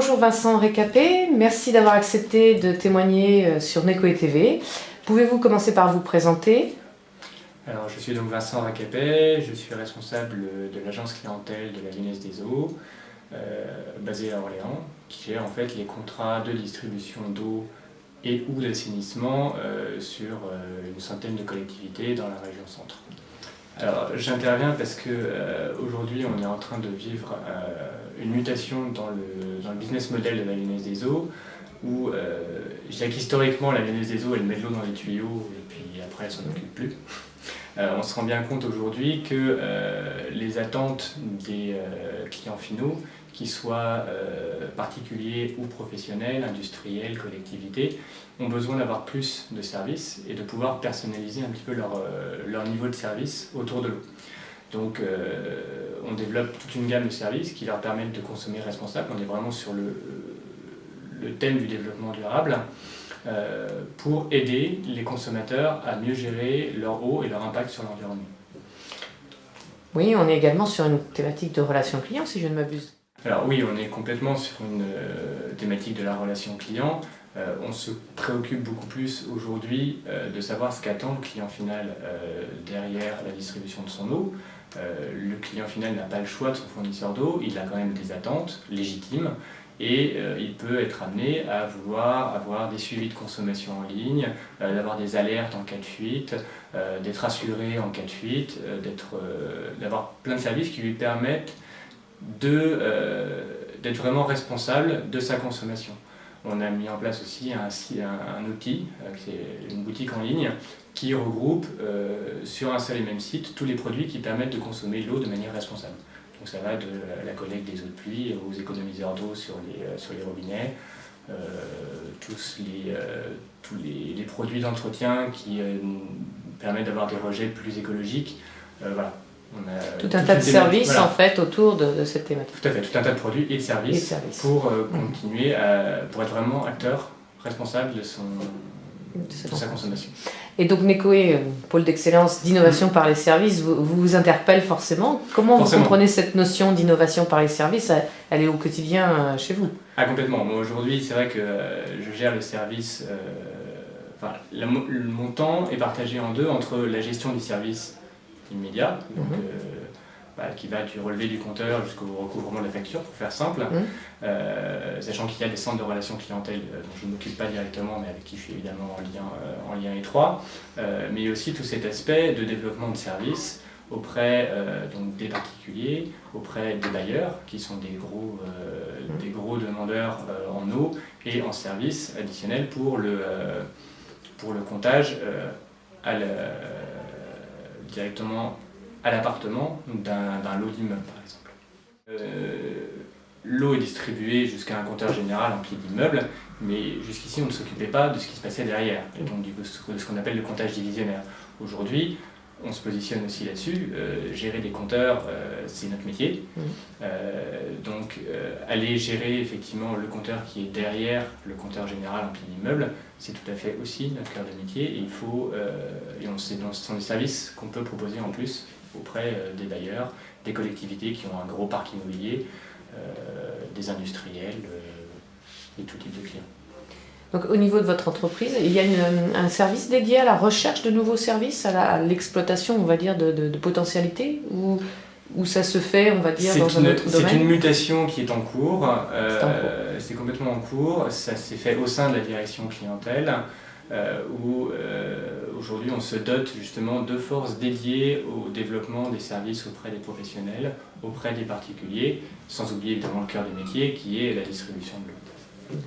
Bonjour Vincent Récapé, merci d'avoir accepté de témoigner sur Nekoe TV. Pouvez-vous commencer par vous présenter? Alors, je suis donc Vincent Récapé, je suis responsable de l'agence clientèle de la Lyonnaise des Eaux, basée à Orléans, qui gère en fait les contrats de distribution d'eau et ou d'assainissement sur une centaine de collectivités dans la région centre. Alors, j'interviens parce que aujourd'hui on est en train de vivre une mutation dans le business model de la Lyonnaise des Eaux, où je dirais qu'historiquement la Lyonnaise des Eaux elle met de l'eau dans les tuyaux et puis après elle s'en occupe plus. On se rend bien compte aujourd'hui que les attentes des clients finaux, qu'ils soient particuliers ou professionnels, industriels, collectivités, ont besoin d'avoir plus de services et de pouvoir personnaliser un petit peu leur niveau de service autour de l'eau. Donc on développe toute une gamme de services qui leur permettent de consommer responsable. On est vraiment sur le thème du développement durable. Pour aider les consommateurs à mieux gérer leur eau et leur impact sur l'environnement. Oui, on est également sur une thématique de relation client, si je ne m'abuse. Alors oui, on est complètement sur une thématique de la relation client. On se préoccupe beaucoup plus aujourd'hui de savoir ce qu'attend le client final derrière la distribution de son eau. Le client final n'a pas le choix de son fournisseur d'eau, il a quand même des attentes légitimes. Et il peut être amené à vouloir avoir des suivis de consommation en ligne, d'avoir des alertes en cas de fuite, d'être assuré en cas de fuite, d'avoir plein de services qui lui permettent d'être vraiment responsable de sa consommation. On a mis en place aussi un outil, c'est une boutique en ligne, qui regroupe sur un seul et même site tous les produits qui permettent de consommer l'eau de manière responsable. Donc ça va de la collecte des eaux de pluie aux économiseurs d'eau sur les robinets, tous les produits d'entretien qui permettent d'avoir des rejets plus écologiques. Voilà. On a tout un tas de services voilà. En fait autour de cette thématique. Tout à fait, tout un tas de produits et de services, pour continuer pour être vraiment acteur responsable de sa consommation. Et donc Nekoe, pôle d'excellence d'innovation par les services, vous interpelle forcément. Comment vous comprenez cette notion d'innovation par les services? Elle est au quotidien chez vous? Ah, complètement. Moi aujourd'hui, c'est vrai que je gère le service. Mon temps est partagé en deux entre la gestion du service immédiat, donc, qui va du relevé du compteur jusqu'au recouvrement de la facture, pour faire simple, sachant qu'il y a des centres de relations clientèle dont je ne m'occupe pas directement, mais avec qui je suis évidemment en lien étroit, mais aussi tout cet aspect de développement de services auprès donc des particuliers, auprès des bailleurs, qui sont des gros demandeurs en eau et en services additionnels pour le comptage directement à l'appartement d'un lot d'immeuble, par exemple. L'eau est distribuée jusqu'à un compteur général en pied d'immeuble, mais jusqu'ici on ne s'occupait pas de ce qui se passait derrière, et donc de ce qu'on appelle le comptage divisionnaire. Aujourd'hui, on se positionne aussi là-dessus. Gérer des compteurs, c'est notre métier. Donc aller gérer effectivement le compteur qui est derrière le compteur général en pied d'immeuble, c'est tout à fait aussi notre cœur de métier, et il faut, ce sont des services qu'on peut proposer en plus auprès des bailleurs, des collectivités qui ont un gros parc immobilier, des industriels et tout type de clients. Donc au niveau de votre entreprise, il y a un service dédié à la recherche de nouveaux services, à l'exploitation, on va dire, de potentialités, ou ça se fait, on va dire, dans un autre domaine? C'est une mutation qui est en cours, c'est complètement en cours, ça s'est fait au sein de la direction clientèle, où aujourd'hui on se dote justement de forces dédiées au développement des services auprès des professionnels, auprès des particuliers, sans oublier évidemment le cœur du métier qui est la distribution de l'eau.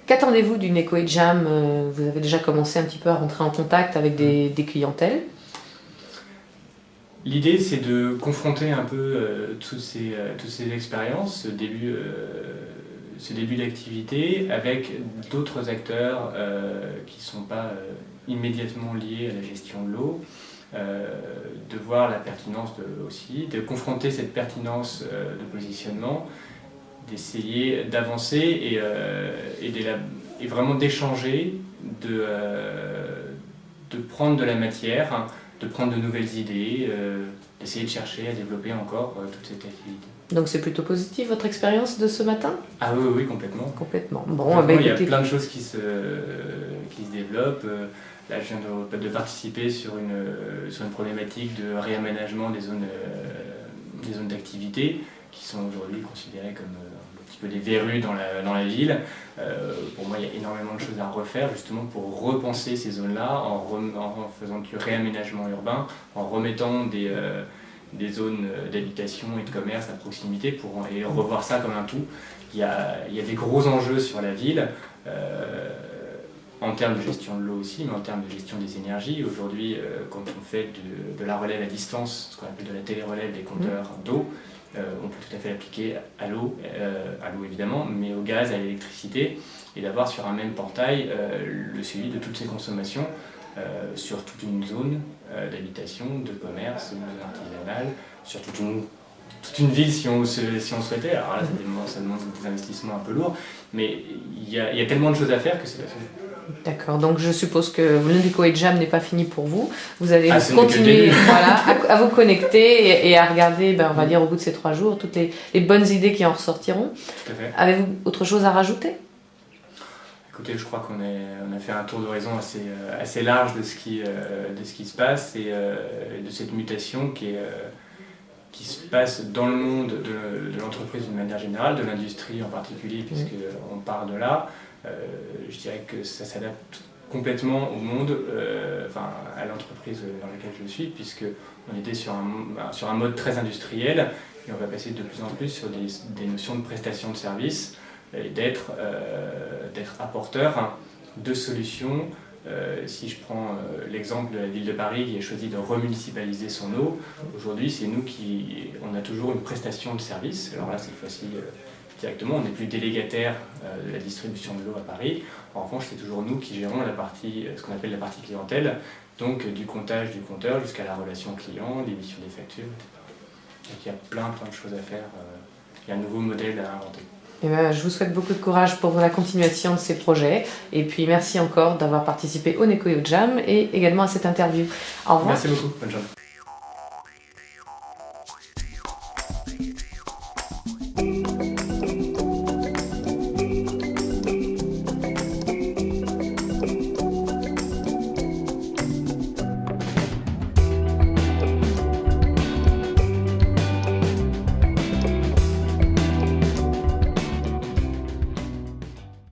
Qu'attendez-vous du Nekoe Jam? Vous avez déjà commencé un petit peu à rentrer en contact avec des clientèles. L'idée, c'est de confronter un peu toutes ces expériences, ce début d'activité, avec d'autres acteurs qui ne sont pas immédiatement liés à la gestion de l'eau, de voir la pertinence aussi, de confronter cette pertinence de positionnement, d'essayer d'avancer et vraiment d'échanger, de prendre de la matière de prendre de nouvelles idées, d'essayer de chercher à développer encore toute cette activité. Donc c'est plutôt positif votre expérience de ce matin? Ah oui, oui, complètement. Complètement. Bon, complètement, il y a plein de choses qui se développent. Là, je viens de participer sur une problématique de réaménagement des zones d'activité qui sont aujourd'hui considérées comme un petit peu des verrues dans la ville. Pour moi, il y a énormément de choses à refaire justement pour repenser ces zones-là en faisant du réaménagement urbain, en remettant des zones d'habitation et de commerce à proximité et revoir ça comme un tout. Il y a des gros enjeux sur la ville, en termes de gestion de l'eau aussi, mais en termes de gestion des énergies. Aujourd'hui, quand on fait de la relève à distance, ce qu'on appelle de la télérelève des compteurs d'eau, on peut tout à fait l'appliquer à l'eau évidemment, mais au gaz, à l'électricité, et d'avoir sur un même portail le suivi de toutes ces consommations sur toute une zone d'habitation, de commerce, de zone artisanale, sur toute une ville si on souhaitait. Alors là, ça demande des investissements un peu lourds, mais il y a tellement de choses à faire que c'est la solution. D'accord, donc je suppose que l'Uneco et Jam n'est pas fini pour vous. Vous allez continuer à vous connecter et à regarder, on va dire au bout de ces 3 jours, toutes les bonnes idées qui en ressortiront. Tout à fait. Avez-vous autre chose à rajouter? Écoutez, je crois qu'on a fait un tour d'horizon assez large de ce qui se passe et de cette mutation qui se passe dans le monde de l'entreprise d'une manière générale, de l'industrie en particulier, puisqu'on part de là. Je dirais que ça s'adapte complètement au monde, à l'entreprise dans laquelle je suis, puisqu'on était sur un mode très industriel et on va passer de plus en plus sur des notions de prestation de services et d'être apporteur de solutions. Si je prends l'exemple de la ville de Paris qui a choisi de remunicipaliser son eau, aujourd'hui c'est nous on a toujours une prestation de service. Alors là cette fois-ci directement, on n'est plus délégataire de la distribution de l'eau à Paris. En revanche, c'est toujours nous qui gérons ce qu'on appelle la partie clientèle, donc du comptage du compteur jusqu'à la relation client, l'émission des factures, etc. Donc il y a plein de choses à faire. Il y a un nouveau modèle à inventer. Je vous souhaite beaucoup de courage pour la continuation de ces projets. Et puis merci encore d'avoir participé au Uneco et au Jam et également à cette interview. Au revoir. Merci beaucoup. Bonne journée.